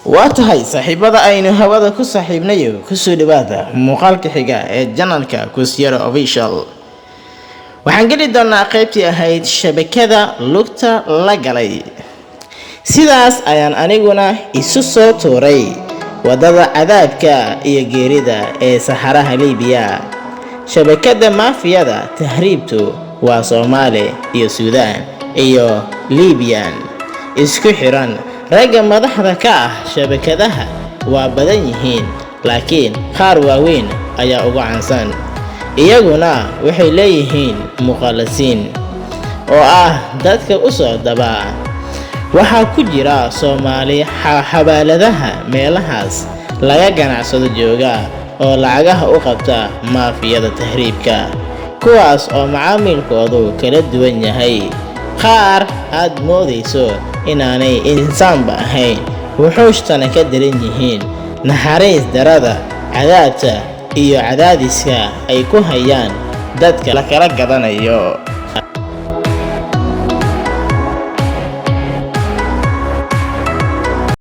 waa tahay saaxiibada aynu hawada ku saaxiibnayo kusoo dhawaada muuqaalka xiga ee janalka Kusyara Official. waxaan geli doonaa qaybtii ahayd shabakada lugta la galay. sidaas ayaan aniguna isu soo tuuray wadada cadaabka iyo geerida ee saxaraha Liibiya. shabakada maafiyada tahriibtu waa Soomaali iyo Suudaan iyo Liibiyan isku xiran. ragga madaxda ka ah shabakadaha waa badan yihiin, laakiin qaar waaweyn ayaa ugu caansan. iyaguna waxay leeyihiin muqallasiin oo ah dadka u soo daba. waxaa ku jira Soomaali xabaaladaha meelahaas laga ganacsado jooga oo lacagaha u qabta maafiyada tahriibka, kuwaas oo macaamilkoodu kala duwan yahay. qaar aad moodayso inaanay insaanba ahayn, wuxuushtana ka daran yihiin naxariis darada, cadaabta iyo cadaadiska ay ku hayaan dadka la kala gadanayo.